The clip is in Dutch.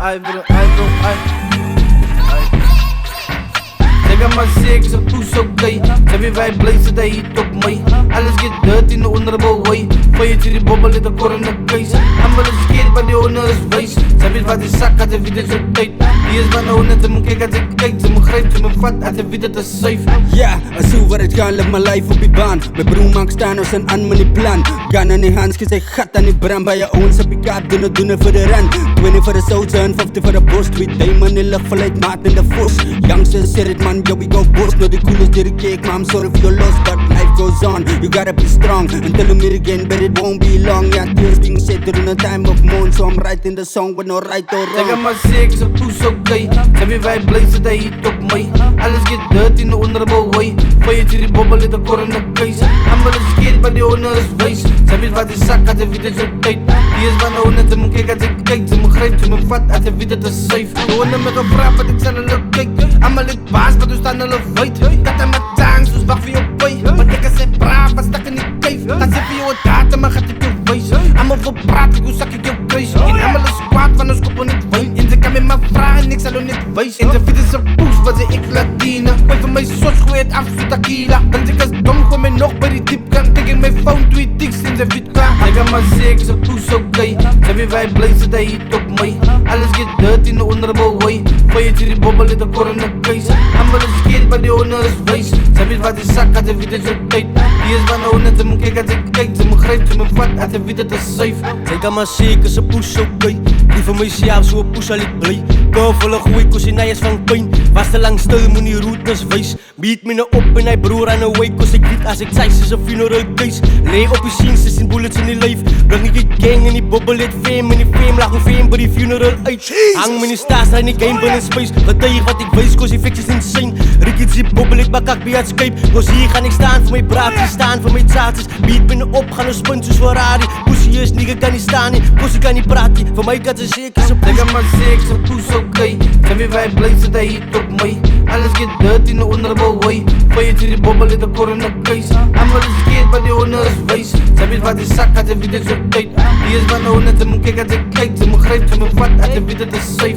ai bro, ai bro, ai. Zeg maar zeker, ze poes oké. Ze weer wij blij, ze dat hier op mij. Alles get dirt in de honorable way. Van je die bobbel in de corona case. Allemaal is keer bij die owner is wijs. Ze weet wat die zak had, ze weet het zo tijd. Die is van de owner, ze moet kijken als ik kijk. Ze moet grijpen, ze moet vat, als ze weet het is safe. Ja, zo waar het gaan, leef mijn life op die baan. Mijn broer maakt staan als een aan mijn plan. Gaan aan die hands, gezegd gat aan die brand. Bij je owns heb ik kaap, doen het voor de rand. 20 voor de Southern, 50 voor de bos. 2 diamond in lucht, verleid maat in de fos. Youngsters said it man, yo we go boss. No the coolest did the cake, man, I'm sorry for your loss. But life goes on, you gotta be strong. Until you meet again, but it won't be long. Yeah, tears being said during a time of mourn. So I'm writing the song with no right or wrong. Zeg maar zeker, ze poes oké. Ze weer wij blij, ze dat hier op mij. Alles get dirt in de honorable way. Van je die bobbel in de corona case. Allemaal is keer bij die owner is wijs. Ze weet wat die zak had, ze weet het zo tijd. Die is van de owner, ze moet kijken als ik kijk. Ze moet grijpen, ze moet vat, als ze weet het is safe. De owner met een vraag, wat ik zal alle kijk. Allemaal ik baas, maar we staan alle fight. Dat en met tanks, dus wacht voor je pay. Maar ik is braaf, wat stak in die cave. Dat ze voor je data, maar gaat ik je wijs. Allemaal voor praten, hoe zak ik je crazy. En allemaal is kwaad, van een schoppen niet wijn. En ze kan met me vragen, ik zal hun niet wijs. En ze vinden ze poes, wat ze ik Latine. Gooi van mijn sos, gooi het af, zo tequila. Dan ik als dom, gooi mij nog bij die diepkant. Tik in mijn phone, doe je tiks in de witkraan. Zeg maar zeker, ze poes oké. Ze weer wij blij, ze dat hier op mij. Alles get dirt in de honorable way. Van je die bobbel in de corona case. Allemaal is keer bij die owner is wijs. Ze weet wat die zak had, ze weet het zo tijd. Die is van de owner, ze moet kijken als ik kijk. Ze moet grijpen, ze moet vat, als ze weet het is safe. Zeg maar zeker, ze poes oké. Die van mij zie af, zo'n poes al ik blij. Kom volle goeie kusinaïs van pijn. Was te lang stil, moet niet routes wijs. Beat me nou op en hij broer aan de way. Cause ik weet als ik zei, ze is een funeral case. Lee op je scene, ze zien bullets in die lijf. Breng ik die gang en die bobbel het fame. En die fame lag een fame bij die funeral uit. Hang me in staas, rij die game binnen space. Getuig wat ik wees, cause die fix is insane. Ricky zip, bobbel ik bakak bij het scape. Cause hier ga ik staan voor mijn braadjes, staan voor mijn taartjes. Beat me nou op, gaan een spunt zoals Ferrari. Pussy is nigga kan niet staan, pussy kan niet praten. Voor mij kan ze zeker, ze poes. Zeg maar zeker, ze poes oké. Ze weer wij blij, ze dat hier op mij. Alles get dirt in de honorable way. Van je die bobbel in de corona case. Allemaal is keer bij die owner is wijs. Ze weet wat die zak had, ze weet het zo tijd. Die is van de owner, ze moet kijken als ik kijk. Ze moet grijpen, ze moet vat, als ze weet het is safe.